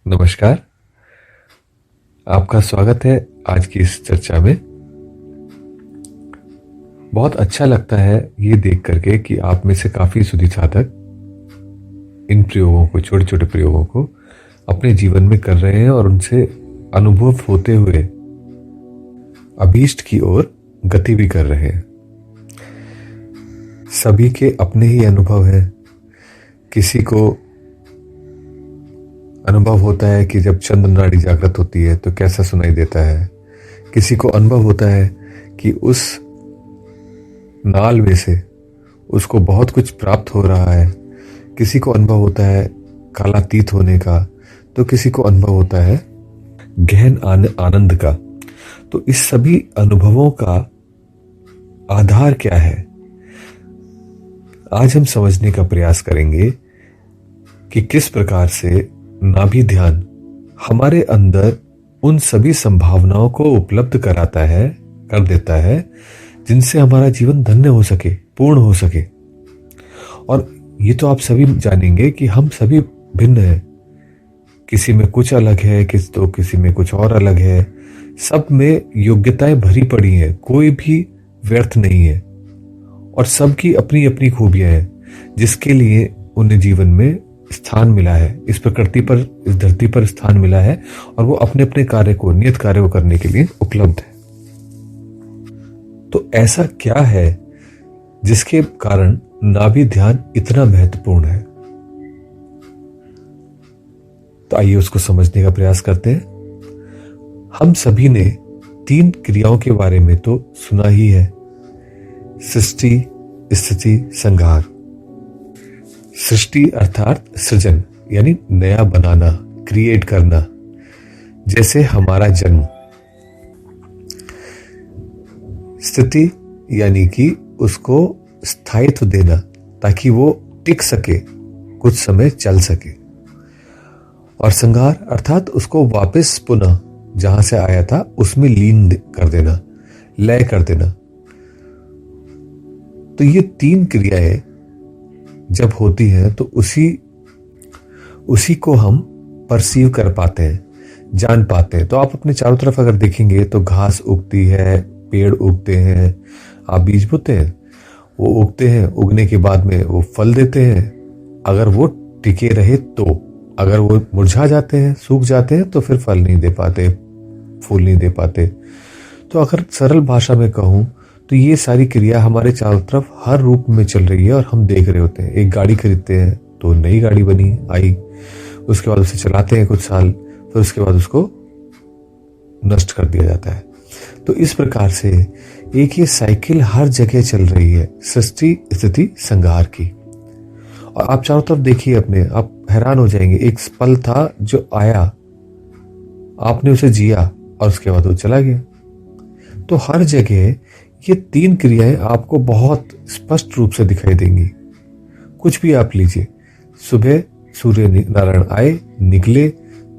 नमस्कार। आपका स्वागत है आज की इस चर्चा में। बहुत अच्छा लगता है ये देख करके कि आप में से काफी सुधी साधक इन प्रयोगों को, छोटे छोटे प्रयोगों को अपने जीवन में कर रहे हैं और उनसे अनुभव होते हुए अभीष्ट की ओर गति भी कर रहे हैं। सभी के अपने ही अनुभव हैं। किसी को अनुभव होता है कि जब चंद्र नाड़ी जागृत होती है तो कैसा सुनाई देता है। किसी को अनुभव होता है कि उस नाल में से उसको बहुत कुछ प्राप्त हो रहा है। किसी को अनुभव होता है कालातीत होने का, तो किसी को अनुभव होता है गहन आनंद का। तो इस सभी अनुभवों का आधार क्या है, आज हम समझने का प्रयास करेंगे कि किस प्रकार से नाभि ध्यान हमारे अंदर उन सभी संभावनाओं को उपलब्ध कराता है, कर देता है, जिनसे हमारा जीवन धन्य हो सके, पूर्ण हो सके। और ये तो आप सभी जानेंगे कि हम सभी भिन्न हैं। किसी में कुछ अलग है, किसी में कुछ और अलग है। सब में योग्यताएं भरी पड़ी हैं, कोई भी व्यर्थ नहीं है। और सबकी अपनी अपनी खूबियां हैं जिसके लिए उन्हें जीवन में स्थान मिला है, इस प्रकृति पर, इस धरती पर स्थान मिला है, और वो अपने अपने कार्य को, नियत कार्य को करने के लिए उपलब्ध है। तो ऐसा क्या है जिसके कारण नाभि ध्यान इतना महत्वपूर्ण है? तो आइए उसको समझने का प्रयास करते हैं। हम सभी ने 3 क्रियाओं के बारे में तो सुना ही है: सृष्टि, स्थिति, संहार। सृष्टि अर्थात सृजन, यानी नया बनाना, क्रिएट करना, जैसे हमारा जन्म। स्थिति यानी कि उसको स्थायित्व देना ताकि वो टिक सके, कुछ समय चल सके। और संहार अर्थात उसको वापस पुनः जहां से आया था उसमें लीन कर देना, लय कर देना। तो ये 3 क्रियाएं जब होती हैं तो उसी को हम परसीव कर पाते हैं, जान पाते हैं। तो आप अपने चारों तरफ अगर देखेंगे तो घास उगती है, पेड़ उगते हैं, आप बीज बोते हैं, वो उगते हैं, उगने के बाद में वो फल देते हैं। अगर वो टिके रहे तो, अगर वो मुरझा जाते हैं, सूख जाते हैं, तो फिर फल नहीं दे पाते, फूल नहीं दे पाते। तो अगर सरल भाषा में कहूं तो ये सारी क्रिया हमारे चारों तरफ हर रूप में चल रही है और हम देख रहे होते हैं। एक गाड़ी खरीदते हैं तो नई गाड़ी बनी, आई, उसके बाद उसे चलाते हैं कुछ साल, फिर उसके बाद उसको नष्ट कर दिया जाता है। तो इस प्रकार से एक ये साइकिल हर जगह चल रही है, सृष्टि, स्थिति, संहार की। और आप चारों तरफ देखिए अपने, आप हैरान हो जाएंगे। एक पल था जो आया, आपने उसे जिया और उसके बाद वो चला गया। तो हर जगह ये 3 क्रियाएं आपको बहुत स्पष्ट रूप से दिखाई देंगी। कुछ भी आप लीजिए, सुबह सूर्य नारायण आए, निकले,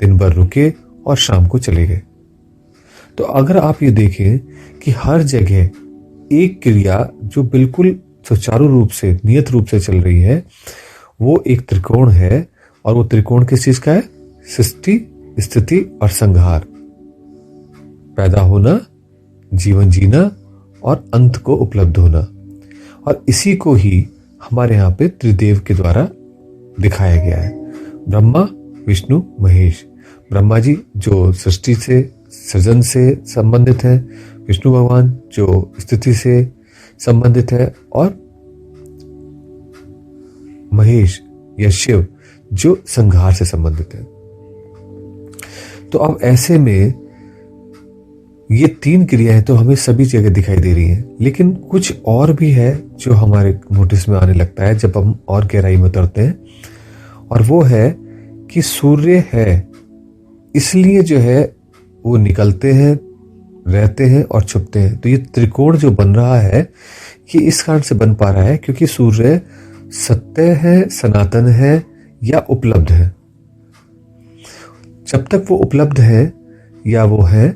दिन भर रुके और शाम को चले गए। तो अगर आप ये देखें कि हर जगह एक क्रिया जो बिल्कुल सुचारू रूप से, नियत रूप से चल रही है, वो एक त्रिकोण है। और वो त्रिकोण किस चीज का है? सृष्टि, स्थिति और संहार। पैदा होना, जीवन जीना और अंत को उपलब्ध होना। और इसी को ही हमारे यहाँ पे त्रिदेव के द्वारा दिखाया गया है। ब्रह्मा, विष्णु, महेश। ब्रह्मा जी जो सृष्टि से, सृजन से संबंधित है, विष्णु भगवान जो स्थिति से संबंधित है, और महेश या शिव जो संहार से संबंधित है। तो अब ऐसे में ये 3 क्रियाएं तो हमें सभी जगह दिखाई दे रही हैं, लेकिन कुछ और भी है जो हमारे नोटिस में आने लगता है जब हम और गहराई में उतरते हैं। और वो है कि सूर्य है, इसलिए जो है वो निकलते हैं, रहते हैं और छुपते हैं। तो ये त्रिकोण जो बन रहा है, ये इस कारण से बन पा रहा है क्योंकि सूर्य सत्य है, सनातन है या उपलब्ध है। जब तक वो उपलब्ध है या वो है,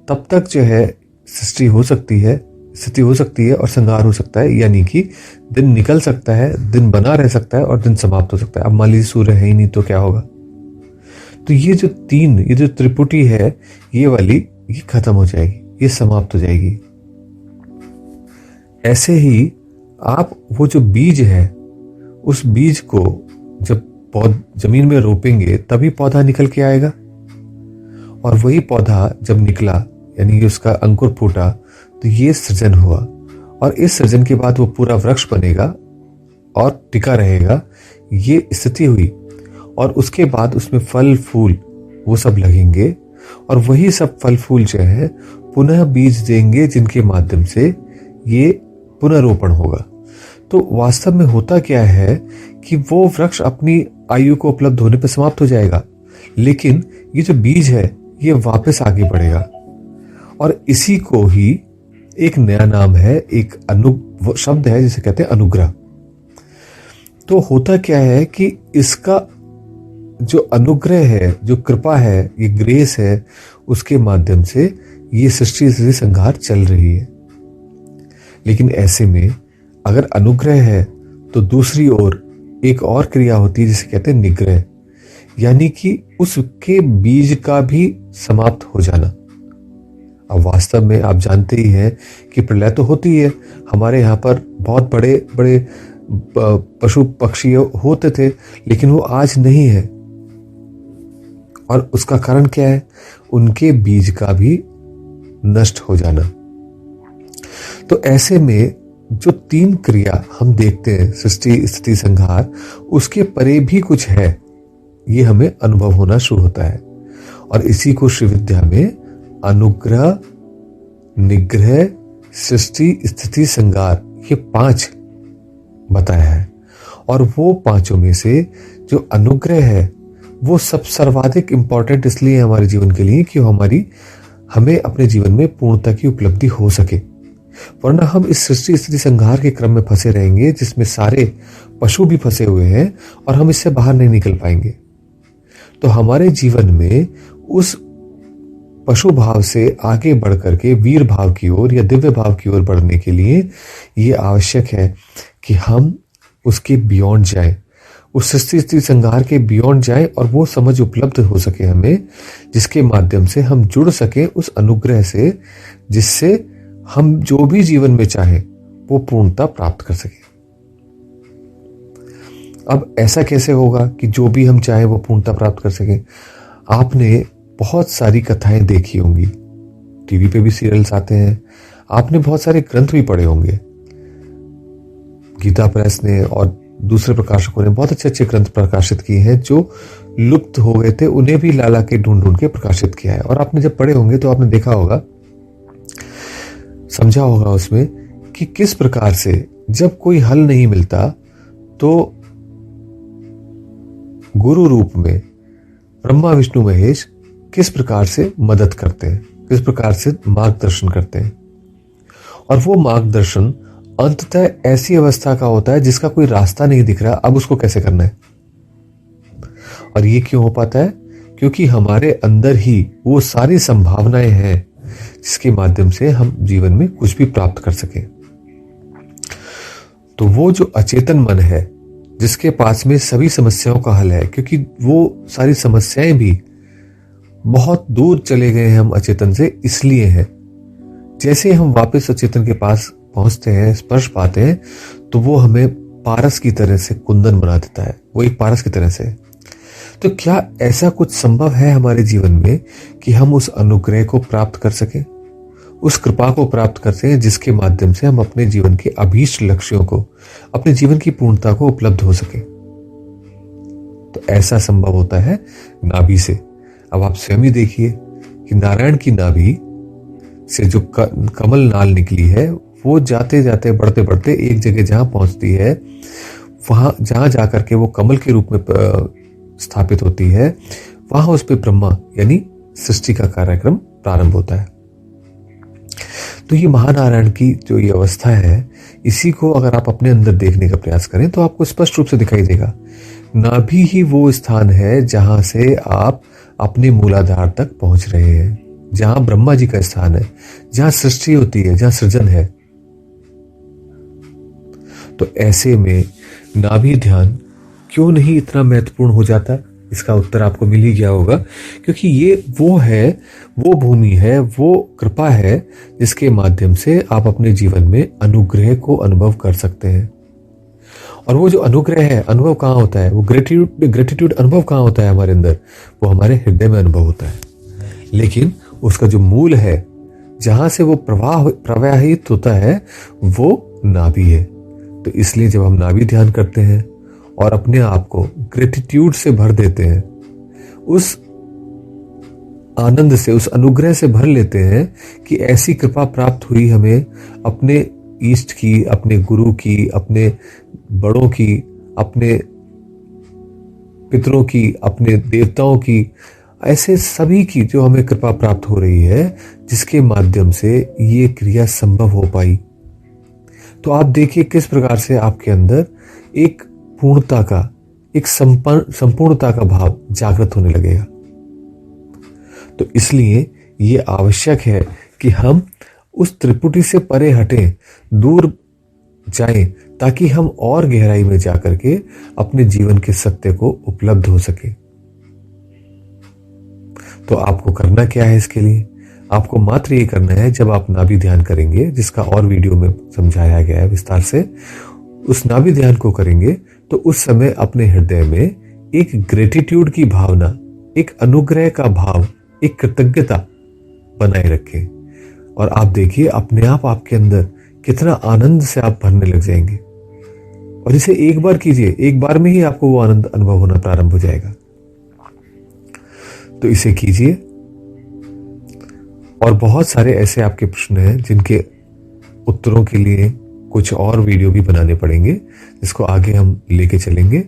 तब तक जो है सृष्टि हो सकती है, स्थिति हो सकती है और संहार हो सकता है। यानी कि दिन निकल सकता है, दिन बना रह सकता है और दिन समाप्त हो सकता है। अब मान लीजिए सूर्य है ही नहीं तो क्या होगा? तो ये जो त्रिपुटी है, ये वाली, ये खत्म हो जाएगी, ये समाप्त हो जाएगी। ऐसे ही आप वो जो बीज है, उस बीज को जब जमीन में रोपेंगे तभी पौधा निकल के आएगा, और वही पौधा जब निकला, यानी कि उसका अंकुर फूटा, तो ये सृजन हुआ, और इस सृजन के बाद वो पूरा वृक्ष बनेगा और टिका रहेगा। ये स्थिति हुई, और उसके बाद उसमें फल फूल वो सब लगेंगे, और वही सब फल फूल जो है पुनः बीज देंगे, जिनके माध्यम से ये पुनरोपण होगा। तो वास्तव में होता क्या है कि वो वृक्ष अपनी आयु को उपलब्ध होने पर समाप्त हो जाएगा, लेकिन ये जो बीज है ये वापस आगे बढ़ेगा, और इसी को ही एक नया नाम है, एक शब्द है जिसे कहते हैं अनुग्रह। तो होता क्या है कि इसका जो अनुग्रह है, जो कृपा है, ये ग्रेस है, उसके माध्यम से ये सृष्टि संहार चल रही है। लेकिन ऐसे में अगर अनुग्रह है तो दूसरी ओर एक और क्रिया होती है जिसे कहते हैं निग्रह, यानी कि उसके बीज का भी समाप्त हो जाना। अब वास्तव में आप जानते ही हैं कि प्रलय तो होती है, हमारे यहाँ पर बहुत बड़े बड़े पशु पक्षी होते थे, लेकिन वो आज नहीं है, और उसका कारण क्या है? उनके बीज का भी नष्ट हो जाना। तो ऐसे में जो तीन क्रिया हम देखते हैं, सृष्टि स्थिति संहार, उसके परे भी कुछ है, ये हमें अनुभव होना शुरू होता है। और इसी को श्री विद्या में अनुग्रह, निग्रह, सृष्टि स्थिति संहार, ये 5 बताया है। और वो 5 में से जो अनुग्रह है वो सब सर्वाधिक इंपॉर्टेंट इसलिए है हमारे जीवन के लिए कि हमें अपने जीवन में पूर्णता की उपलब्धि हो सके, वरना हम इस सृष्टि स्थिति संहार के क्रम में फंसे रहेंगे, जिसमें सारे पशु भी फंसे हुए हैं, और हम इससे बाहर नहीं निकल पाएंगे। तो हमारे जीवन में उस पशु भाव से आगे बढ़ करके वीर भाव की ओर या दिव्य भाव की ओर बढ़ने के लिए ये आवश्यक है कि हम उसके बियॉन्ड जाएं, उस सृष्टि स्थिति संहार के बियॉन्ड जाएं, और वो समझ उपलब्ध हो सके हमें, जिसके माध्यम से हम जुड़ सके उस अनुग्रह से, जिससे हम जो भी जीवन में चाहें वो पूर्णता प्राप्त कर सके। अब ऐसा कैसे होगा कि जो भी हम चाहें वो पूर्णता प्राप्त कर सके? आपने बहुत सारी कथाएं देखी होंगी, टीवी पे भी सीरियल्स आते हैं, आपने बहुत सारे ग्रंथ भी पढ़े होंगे। गीता प्रेस ने और दूसरे प्रकाशकों ने बहुत अच्छे अच्छे ग्रंथ प्रकाशित किए हैं, जो लुप्त हो गए थे उन्हें भी ला के ढूंढ के प्रकाशित किया है। और आपने जब पढ़े होंगे तो आपने देखा होगा, समझा होगा उसमें कि किस प्रकार से जब कोई हल नहीं मिलता तो गुरु रूप में ब्रह्मा विष्णु महेश किस प्रकार से मदद करते हैं, किस प्रकार से मार्गदर्शन करते हैं। और वो मार्गदर्शन अंततः ऐसी अवस्था का होता है जिसका कोई रास्ता नहीं दिख रहा, अब उसको कैसे करना है। और ये क्यों हो पाता है? क्योंकि हमारे अंदर ही वो सारी संभावनाएं हैं जिसके माध्यम से हम जीवन में कुछ भी प्राप्त कर सके। तो वो जो अचेतन मन है, जिसके पास में सभी समस्याओं का हल है, क्योंकि वो सारी समस्याएं भी बहुत दूर चले गए हैं हम अचेतन से, इसलिए है। जैसे हम वापस अचेतन के पास पहुंचते हैं, स्पर्श पाते हैं, तो वो हमें पारस की तरह से कुंदन बना देता है, वो एक पारस की तरह से। तो क्या ऐसा कुछ संभव है हमारे जीवन में कि हम उस अनुग्रह को प्राप्त कर सकें, उस कृपा को प्राप्त कर सकें, जिसके माध्यम से हम अपने जीवन के अभीष्ट लक्ष्यों को, अपने जीवन की पूर्णता को उपलब्ध हो सके? तो ऐसा संभव होता है नाभि से। अब आप स्वयं ही देखिए कि नारायण की नाभि से जो कमल नाल निकली है, वो जाते जाते बढ़ते बढ़ते एक जगह जहां पहुंचती है, वहां जहां जाकर के वो कमल के रूप में स्थापित होती है, वहां उस पे ब्रह्मा यानी सृष्टि का कार्यक्रम प्रारंभ होता है। तो ये महानारायण की जो ये अवस्था है, इसी को अगर आप अपने अंदर देखने का प्रयास करें तो आपको स्पष्ट रूप से दिखाई देगा। नाभि ही वो स्थान है जहां से आप अपने मूलाधार तक पहुंच रहे हैं, जहां ब्रह्मा जी का स्थान है, जहां सृष्टि होती है, जहां सृजन है। तो ऐसे में नाभि ध्यान क्यों नहीं इतना महत्वपूर्ण हो जाता? इसका उत्तर आपको मिल ही गया होगा, क्योंकि ये वो भूमि है, वो कृपा है जिसके माध्यम से आप अपने जीवन में अनुग्रह को अनुभव कर सकते हैं। और वो जो अनुग्रह है, अनुभव कहाँ होता है? वो ग्रेटिट्यूड अनुभव कहाँ होता है हमारे अंदर? वो हमारे हृदय में अनुभव होता है। लेकिन उसका जो मूल है, जहां से वो प्रवाहित होता है, वो नाभि है। तो इसलिए जब हम नाभि ध्यान करते हैं और अपने आप को ग्रेटिट्यूड से भर देते हैं, उस आनंद से, उस अनुग्रह से भर लेते हैं कि ऐसी कृपा प्राप्त हुई हमें अपने इष्ट की, अपने गुरु की, अपने बड़ों की, अपने पितरों की, अपने देवताओं की, ऐसे सभी की जो हमें कृपा प्राप्त हो रही है, जिसके माध्यम से ये क्रिया संभव हो पाई। तो आप देखिए किस प्रकार से आपके अंदर एक पूर्णता का, एक संपूर्णता का भाव जागृत होने लगेगा। तो इसलिए ये आवश्यक है कि हम उस त्रिपुटी से परे हटें, दूर जाएं, ताकि हम और गहराई में जाकर के अपने जीवन के सत्य को उपलब्ध हो सके। तो आपको करना क्या है? इसके लिए आपको मात्र ये करना है, जब आप नाभि ध्यान करेंगे, जिसका और वीडियो में समझाया गया है विस्तार से, उस नाभि ध्यान को करेंगे तो उस समय अपने हृदय में एक ग्रेटिट्यूड की भावना, एक अनुग्रह का भाव, एक कृतज्ञता बनाए रखें। और आप देखिए अपने आप आपके अंदर कितना आनंद से आप भरने लग जाएंगे। और इसे एक बार कीजिए, एक बार में ही आपको वो आनंद अनुभव होना प्रारंभ हो जाएगा। तो इसे कीजिए। और बहुत सारे ऐसे आपके प्रश्न हैं जिनके उत्तरों के लिए कुछ और वीडियो भी बनाने पड़ेंगे, जिसको आगे हम लेके चलेंगे।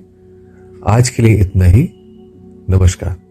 आज के लिए इतना ही। नमस्कार।